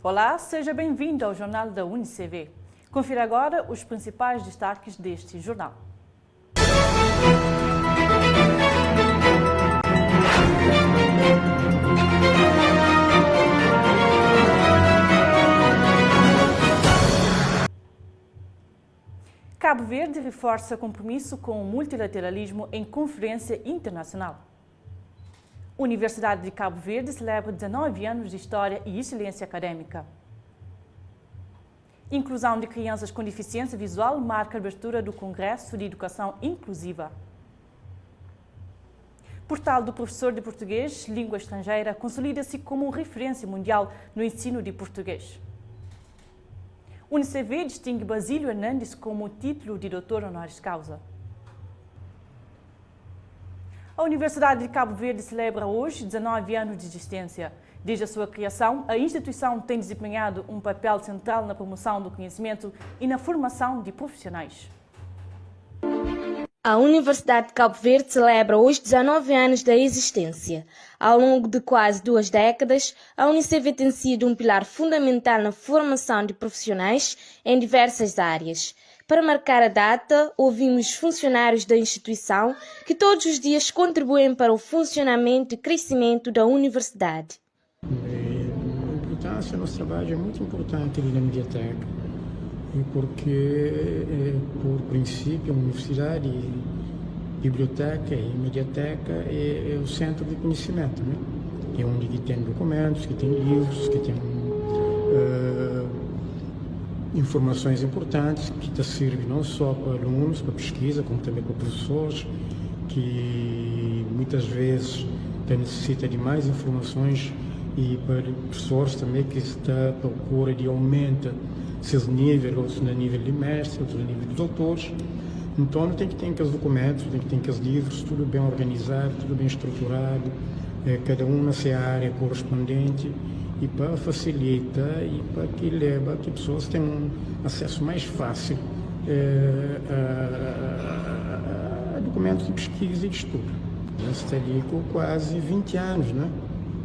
Olá, seja bem-vindo ao Jornal da UniCV. Confira agora os principais destaques deste jornal. Cabo Verde reforça compromisso com o multilateralismo em conferência internacional. Universidade de Cabo Verde celebra 19 anos de história e excelência acadêmica. Inclusão de crianças com deficiência visual marca a abertura do Congresso de Educação Inclusiva. Portal do professor de português, língua estrangeira, consolida-se como referência mundial no ensino de português. UniCV distingue Basílio Hernandes como título de doutor honoris causa. A Universidade de Cabo Verde celebra hoje 19 anos de existência. Desde a sua criação, a instituição tem desempenhado um papel central na promoção do conhecimento e na formação de profissionais. A Universidade de Cabo Verde celebra hoje 19 anos da existência. Ao longo de quase 2 décadas, a UniCV tem sido um pilar fundamental na formação de profissionais em diversas áreas. Para marcar a data, ouvimos funcionários da instituição que todos os dias contribuem para o funcionamento e crescimento da universidade. A importância do nosso trabalho é muito importante ali na Mediateca, porque, por princípio, a universidade, biblioteca e mediateca é o centro de conhecimento, né? É onde que tem documentos, que tem livros, que tem informações importantes que servem não só para alunos, para pesquisa, como também para professores, que muitas vezes necessita de mais informações, e para professores também que está à procura de aumentar seus níveis, outros no nível de mestre, outros no nível de doutores. Então tem que ter aqueles documentos, tem que ter aqueles livros, tudo bem organizado, tudo bem estruturado, cada um na sua área correspondente, e para facilitar e para que leva que pessoas tenham um acesso mais fácil a documentos de pesquisa e de estudo. Eu está ali com quase 20 anos, né?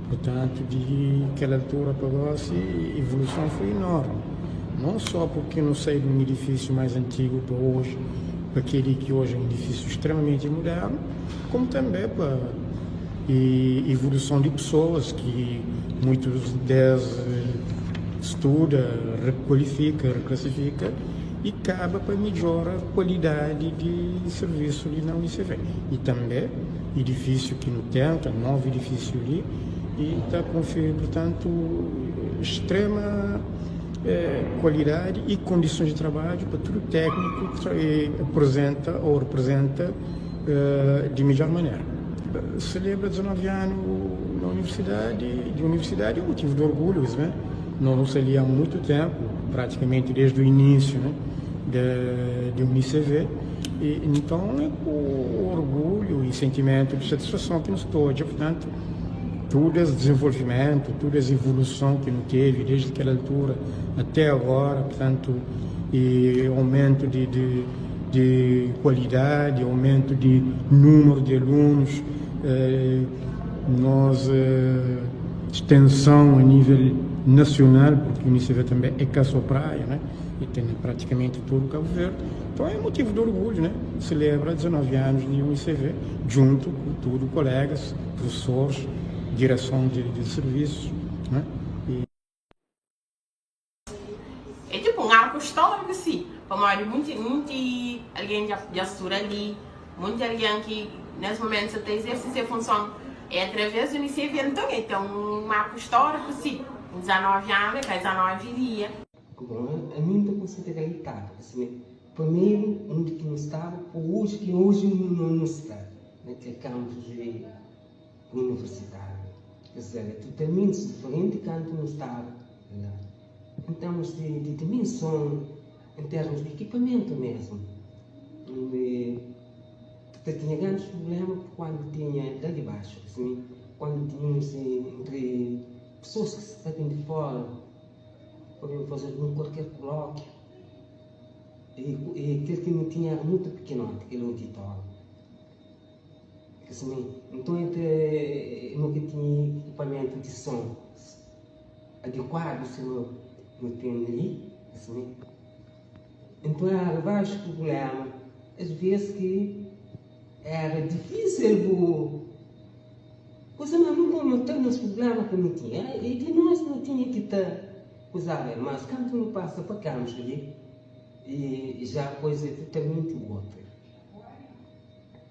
Portanto, de aquela altura para nós, a evolução foi enorme. Não só porque não saiu de um edifício mais antigo para hoje, para aquele que hoje é um edifício extremamente moderno, como também para a evolução de pessoas que muitos deles estuda, requalifica, reclassifica e acaba para melhorar a qualidade de serviço ali na UniCV. E também edifício que não tem, novo edifício ali, e está conferindo, portanto, extrema qualidade e condições de trabalho para todo técnico apresenta ou representa de melhor maneira. Celebra 19 anos na universidade é um motivo de orgulho, né? Nós ali há muito tempo, praticamente desde o início, né, da UniCV, e então é com orgulho e sentimento de satisfação que nos todos, portanto, todo esse desenvolvimento, toda essa evolução que não teve desde aquela altura até agora, portanto, e aumento de qualidade, aumento de número de alunos, extensão a nível nacional, porque o UniCV também é cá sua praia, né? E tem praticamente todo o Cabo Verde. Então é motivo de orgulho, né? Celebra 19 anos de UniCV, junto com todos colegas, professores, direção de serviços, né? É tipo um arco histórico, sim. Para muito alguém já estuda ali, muito alguém que nesse momento até exerce a função é através do UniCV, então é um marco histórico, sim. 19 anos, 19 dias. A mim está considerado, assim, primeiro onde que não estava, hoje não está, naquele campus universitário. Quer dizer, é totalmente diferente de quando não estava lá. Em termos de dimensão, em termos de equipamento mesmo. Tinha grandes problemas quando tinha lá de baixo, assim, quando tínhamos entre pessoas que estavam de fora, podiam fazer qualquer colóquio, e aquele que não tinha era muito pequeno, aquele auditório. Assim, então nunca tinha equipamento de som. adequado se não tem ali, assim. Então há vários problemas. Às vezes que era difícil, coisa mas não tem os problemas que não tinha. E de nós não tinha que estar, mas quando não passa para Campos ali, e já a coisa é totalmente outra.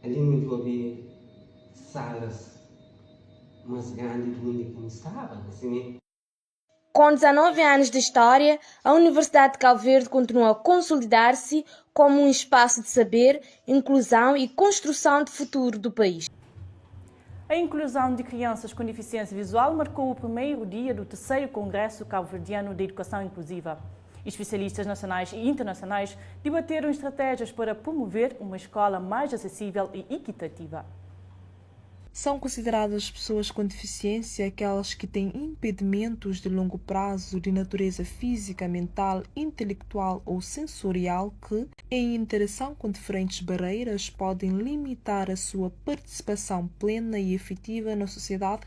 Ali não envolve salas mais grandes do mundo que não estava, assim. Com 19 anos de história, a Universidade de Cabo Verde continua a consolidar-se como um espaço de saber, inclusão e construção de futuro do país. A inclusão de crianças com deficiência visual marcou o primeiro dia do terceiro Congresso Cabo-Verdiano de Educação Inclusiva. Especialistas nacionais e internacionais debateram estratégias para promover uma escola mais acessível e equitativa. São consideradas pessoas com deficiência aquelas que têm impedimentos de longo prazo de natureza física, mental, intelectual ou sensorial que, em interação com diferentes barreiras, podem limitar a sua participação plena e efetiva na sociedade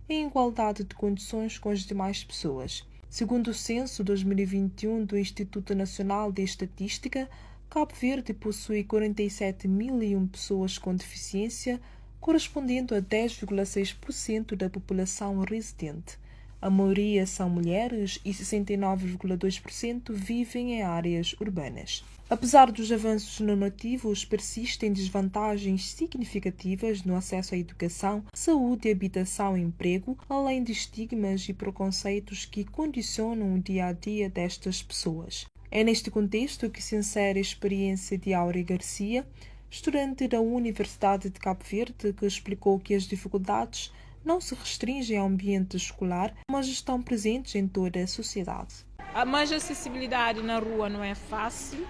em igualdade de condições com as demais pessoas. Segundo o censo 2021 do Instituto Nacional de Estatística, Cabo Verde possui 47.001 pessoas com deficiência, correspondendo a 10,6% da população residente. A maioria são mulheres e 69,2% vivem em áreas urbanas. Apesar dos avanços normativos, persistem desvantagens significativas no acesso à educação, saúde, habitação e emprego, além de estigmas e preconceitos que condicionam o dia-a-dia destas pessoas. É neste contexto que se insere a experiência de Áurea Garcia, estudante da Universidade de Cabo Verde, que explicou que as dificuldades não se restringem ao ambiente escolar, mas estão presentes em toda a sociedade. A mais acessibilidade na rua não é fácil,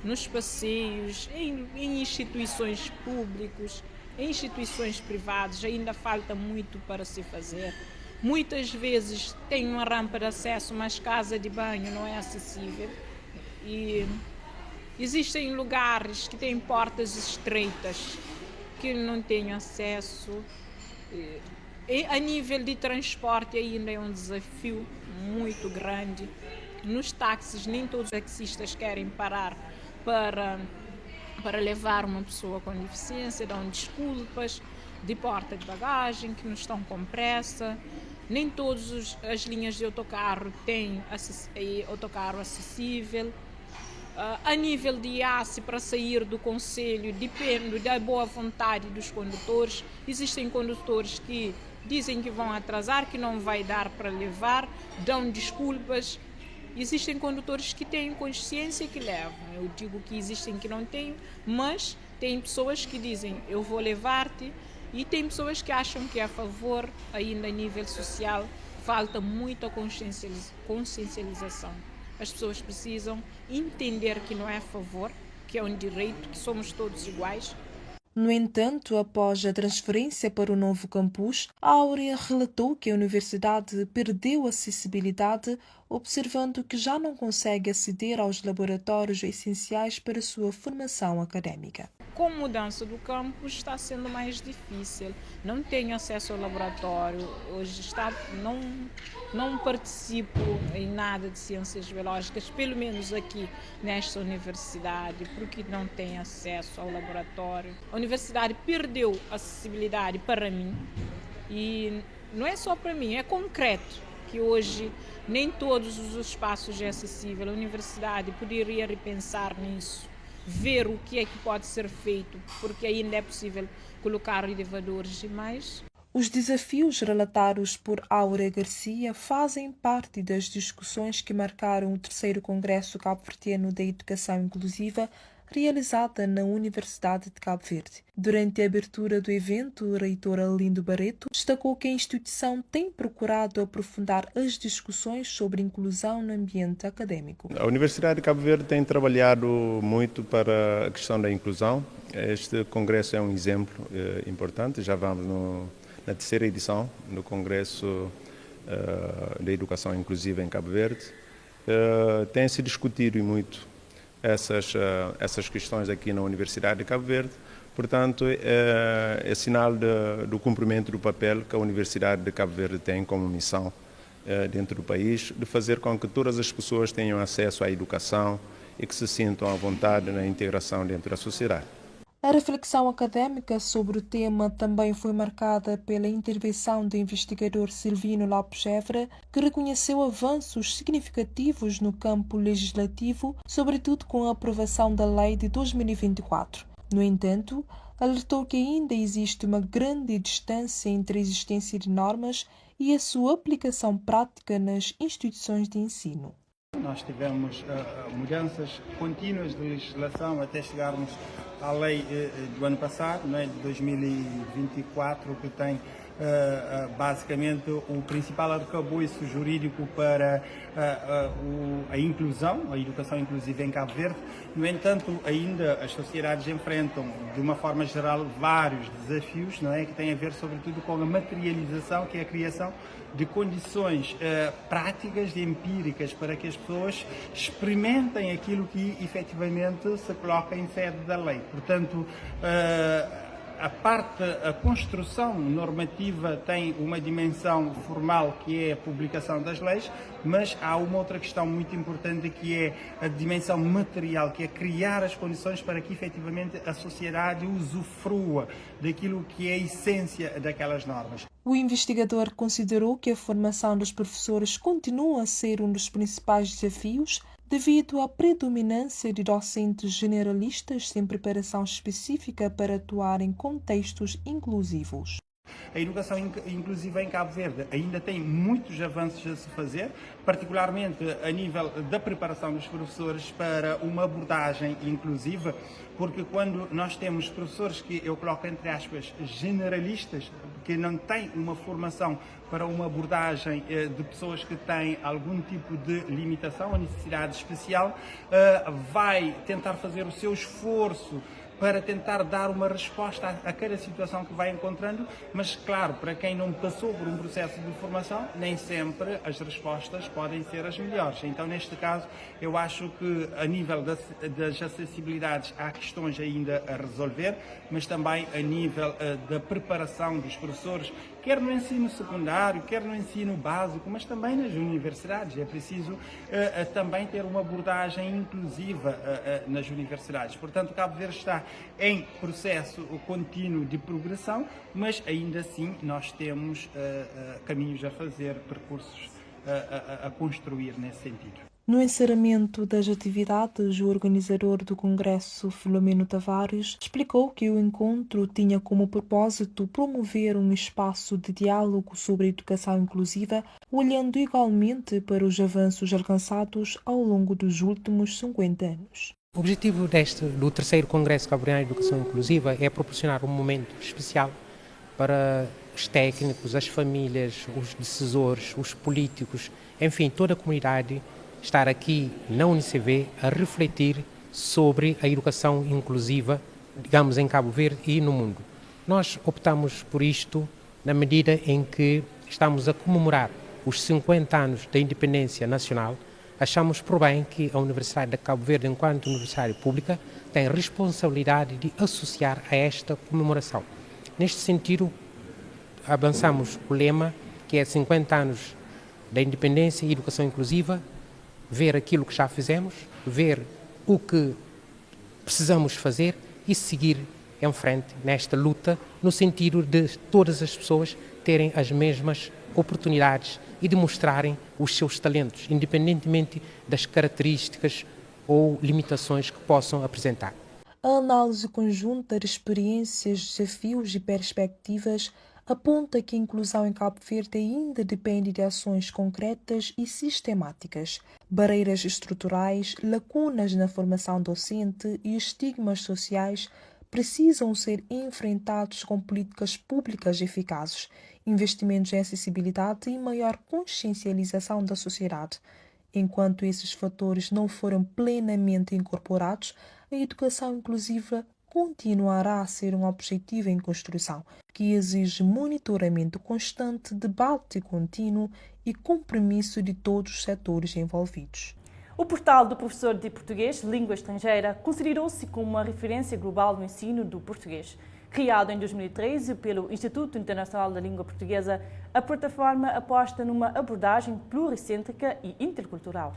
nos passeios, em instituições públicas, em instituições privadas, ainda falta muito para se fazer. Muitas vezes tem uma rampa de acesso, mas casa de banho não é acessível. E existem lugares que têm portas estreitas, que não têm acesso. E a nível de transporte ainda é um desafio muito grande. Nos táxis, nem todos os taxistas querem parar para levar uma pessoa com deficiência, dão desculpas de porta de bagagem, que não estão com pressa. Nem todas as linhas de autocarro têm autocarro acessível. A nível de IACE, para sair do concelho, depende da boa vontade dos condutores. Existem condutores que dizem que vão atrasar, que não vai dar para levar, dão desculpas. Existem condutores que têm consciência e que levam. Eu digo que existem que não têm, mas tem pessoas que dizem eu vou levar-te, e tem pessoas que acham que é a favor. Ainda a nível social falta muita consciencialização. As pessoas precisam entender que não é a favor, que é um direito, que somos todos iguais. No entanto, após a transferência para o novo campus, a Áurea relatou que a universidade perdeu acessibilidade, observando que já não consegue aceder aos laboratórios essenciais para a sua formação académica. Com a mudança do campus está sendo mais difícil. Não tenho acesso ao laboratório. Hoje não participo em nada de ciências biológicas, pelo menos aqui nesta universidade, porque não tenho acesso ao laboratório. A universidade perdeu acessibilidade para mim, e não é só para mim, é concreto, que hoje nem todos os espaços é acessível. A universidade poderia repensar nisso, ver o que é que pode ser feito, porque ainda é possível colocar elevadores e mais. Os desafios relatados por Áurea Garcia fazem parte das discussões que marcaram o terceiro Congresso Cabo-Verdiano da Educação Inclusiva, realizada na Universidade de Cabo Verde. Durante a abertura do evento, o reitor Arlindo Barreto destacou que a instituição tem procurado aprofundar as discussões sobre inclusão no ambiente acadêmico. A Universidade de Cabo Verde tem trabalhado muito para a questão da inclusão. Este congresso é um exemplo importante. Já vamos na terceira edição do Congresso da Educação Inclusiva em Cabo Verde. Tem-se discutido muito essas questões aqui na Universidade de Cabo Verde. Portanto, é sinal do cumprimento do papel que a Universidade de Cabo Verde tem como missão dentro do país, de fazer com que todas as pessoas tenham acesso à educação e que se sintam à vontade na integração dentro da sociedade. A reflexão académica sobre o tema também foi marcada pela intervenção do investigador Silvino Lopes Évora, que reconheceu avanços significativos no campo legislativo, sobretudo com a aprovação da Lei de 2024. No entanto, alertou que ainda existe uma grande distância entre a existência de normas e a sua aplicação prática nas instituições de ensino. Nós tivemos mudanças contínuas de legislação até chegarmos à lei do ano passado, não é, de 2024, que tem basicamente o principal arcabouço jurídico para a inclusão, a educação inclusiva em Cabo Verde. No entanto, ainda as sociedades enfrentam, de uma forma geral, vários desafios, não é, que têm a ver sobretudo com a materialização, que é a criação de condições práticas e empíricas para que as pessoas experimentem aquilo que efetivamente se coloca em sede da lei. Portanto, a construção normativa tem uma dimensão formal, que é a publicação das leis, mas há uma outra questão muito importante, que é a dimensão material, que é criar as condições para que efetivamente a sociedade usufrua daquilo que é a essência daquelas normas. O investigador considerou que a formação dos professores continua a ser um dos principais desafios, devido à predominância de docentes generalistas sem preparação específica para atuar em contextos inclusivos. A educação inclusiva em Cabo Verde ainda tem muitos avanços a se fazer, particularmente a nível da preparação dos professores para uma abordagem inclusiva, porque quando nós temos professores que eu coloco entre aspas generalistas, que não têm uma formação para uma abordagem de pessoas que têm algum tipo de limitação ou necessidade especial, vai tentar fazer o seu esforço para tentar dar uma resposta a cada situação que vai encontrando, mas claro, para quem não passou por um processo de formação, nem sempre as respostas podem ser as melhores. Então, neste caso, eu acho que a nível das acessibilidades há questões ainda a resolver, mas também a nível da preparação dos professores, quer no ensino secundário, quer no ensino básico, mas também nas universidades. É preciso também ter uma abordagem inclusiva nas universidades. Portanto, Cabo Verde está em processo contínuo de progressão, mas ainda assim nós temos caminhos a fazer, percursos a construir nesse sentido. No encerramento das atividades, o organizador do Congresso, Filomeno Tavares, explicou que o encontro tinha como propósito promover um espaço de diálogo sobre a educação inclusiva, olhando igualmente para os avanços alcançados ao longo dos últimos 50 anos. O objetivo do terceiro Congresso Cabo-Verdiano de Educação Inclusiva é proporcionar um momento especial para os técnicos, as famílias, os decisores, os políticos, enfim, toda a comunidade estar aqui na UNICV a refletir sobre a educação inclusiva, digamos, em Cabo Verde e no mundo. Nós optamos por isto na medida em que estamos a comemorar os 50 anos da independência nacional. Achamos por bem que a Universidade de Cabo Verde, enquanto universidade pública, tem responsabilidade de associar a esta comemoração. Neste sentido, avançamos o lema, que é 50 anos da independência e educação inclusiva, ver aquilo que já fizemos, ver o que precisamos fazer e seguir em frente nesta luta, no sentido de todas as pessoas terem as mesmas oportunidades e de mostrarem os seus talentos, independentemente das características ou limitações que possam apresentar. A análise conjunta de experiências, desafios e perspectivas aponta que a inclusão em Cabo Verde ainda depende de ações concretas e sistemáticas. Barreiras estruturais, lacunas na formação docente e estigmas sociais precisam ser enfrentados com políticas públicas eficazes, investimentos em acessibilidade e maior consciencialização da sociedade. Enquanto esses fatores não forem plenamente incorporados, a educação inclusiva continuará a ser um objetivo em construção, que exige monitoramento constante, debate contínuo e compromisso de todos os setores envolvidos. O portal do professor de português, língua estrangeira, considerou-se como uma referência global no ensino do português. Criado em 2013 pelo Instituto Internacional da Língua Portuguesa, a plataforma aposta numa abordagem pluricêntrica e intercultural.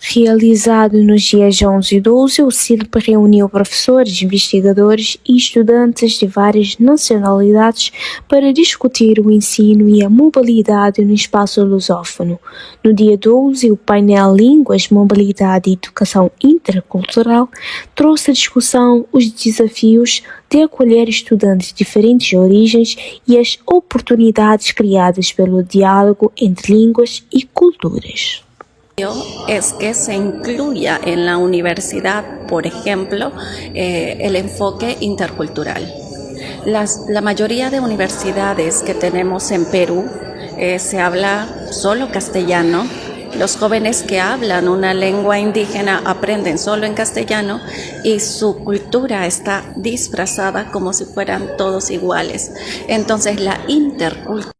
Realizado nos dias 11 e 12, o CILP reuniu professores, investigadores e estudantes de várias nacionalidades para discutir o ensino e a mobilidade no espaço lusófono. No dia 12, o painel Línguas, Mobilidade e Educação Intercultural trouxe à discussão os desafios de acolher estudantes de diferentes origens e as oportunidades criadas pelo diálogo entre línguas e culturas. Es que se incluya en la universidad, por ejemplo, el enfoque intercultural. La mayoría de universidades que tenemos en Perú se habla solo castellano. Los jóvenes que hablan una lengua indígena aprenden solo en castellano y su cultura está disfrazada como si fueran todos iguales. Entonces la interculturalidad.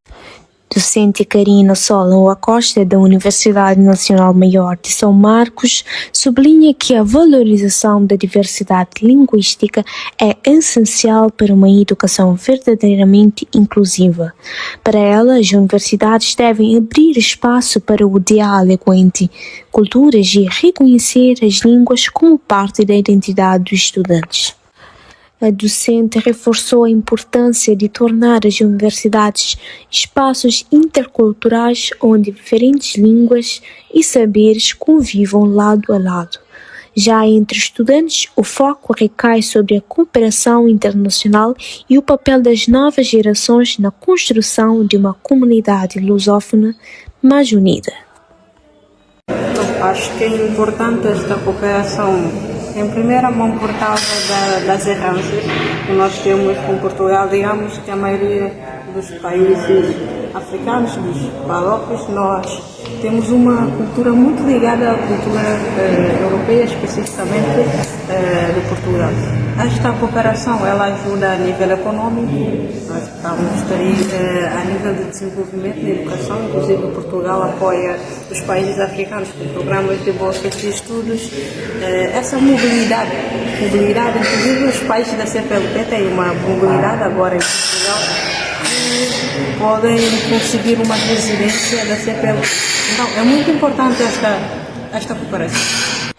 Docente Karina Solon Acosta, da Universidade Nacional Maior de São Marcos, sublinha que a valorização da diversidade linguística é essencial para uma educação verdadeiramente inclusiva. Para ela, as universidades devem abrir espaço para o diálogo entre culturas e reconhecer as línguas como parte da identidade dos estudantes. A docente reforçou a importância de tornar as universidades espaços interculturais onde diferentes línguas e saberes convivam lado a lado. Já entre estudantes, o foco recai sobre a cooperação internacional e o papel das novas gerações na construção de uma comunidade lusófona mais unida. Acho que é importante esta cooperação, em primeira mão por causa das errâncias que nós temos com Portugal. Digamos que a maioria dos países africanos, dos paróquios, nós temos uma cultura muito ligada à cultura europeia, especificamente de Portugal. Esta cooperação ela ajuda a nível econômico, a nível de desenvolvimento da educação. Inclusive Portugal apoia os países africanos com programas de bolsas de estudos. Essa mobilidade, inclusive os países da CPLP têm uma mobilidade agora em Portugal e podem conseguir uma residência da CPLP. Então é muito importante esta cooperação.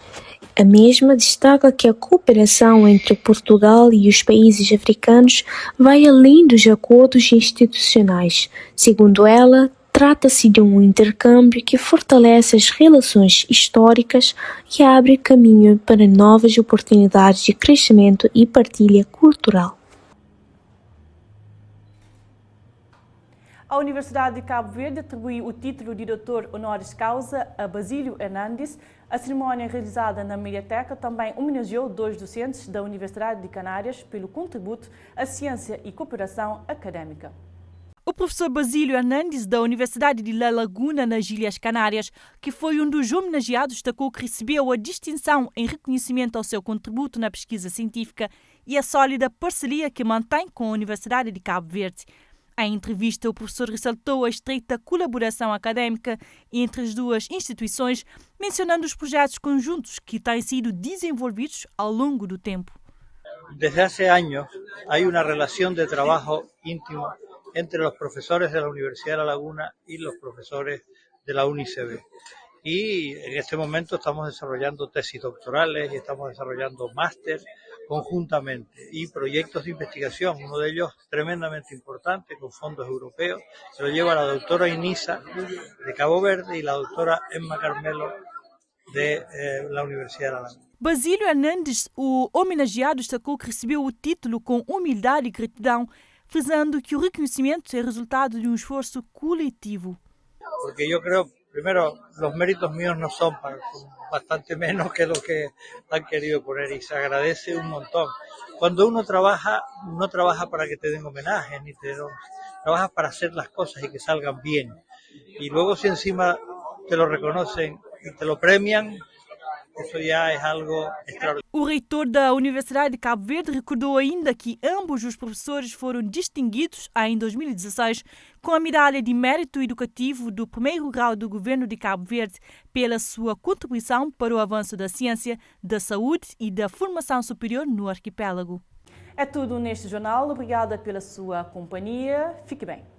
A mesma destaca que a cooperação entre Portugal e os países africanos vai além dos acordos institucionais. Segundo ela, trata-se de um intercâmbio que fortalece as relações históricas e abre caminho para novas oportunidades de crescimento e partilha cultural. A Universidade de Cabo Verde atribuiu o título de doutor honoris causa a Basílio Hernandes. A cerimónia realizada na Mediateca também homenageou 2 docentes da Universidade de Canárias pelo contributo à ciência e cooperação académica. O professor Basílio Hernandes, da Universidade de La Laguna, nas Ilhas Canárias, que foi um dos homenageados, destacou que recebeu a distinção em reconhecimento ao seu contributo na pesquisa científica e a sólida parceria que mantém com a Universidade de Cabo Verde. Em entrevista, o professor ressaltou a estreita colaboração académica entre as duas instituições, mencionando os projetos conjuntos que têm sido desenvolvidos ao longo do tempo. Desde hace años hay una relación de trabajo íntimo entre los profesores de la Universidad de La Laguna y los profesores de la UNICB. Y en este momento estamos desarrollando tesis doctorales y estamos desarrollando máster conjuntamente y proyectos de investigación, uno de ellos tremendamente importante con fondos europeos, se lo lleva la doctora Inisa de Cabo Verde y la doctora Emma Carmelo de la Universidad de La Laguna. Basílio Hernandes, o homenageado, destacou que recebeu o título com humildade e gratidão, frisando que o reconhecimento é resultado de um esforço coletivo. Porque yo creo, primero, los méritos míos no son bastante menos que lo que han querido poner y se agradece un montón. Cuando uno trabaja, no trabaja para que te den homenaje, trabajas para hacer las cosas y que salgan bien. Y luego si encima te lo reconocen y te lo premian, Eso ya es algo extraordinario. O reitor da Universidade de Cabo Verde recordou ainda que ambos os professores foram distinguidos em 2016 com a medalha de mérito educativo do primeiro grau do governo de Cabo Verde pela sua contribuição para o avanço da ciência, da saúde e da formação superior no arquipélago. É tudo neste jornal. Obrigada pela sua companhia. Fique bem.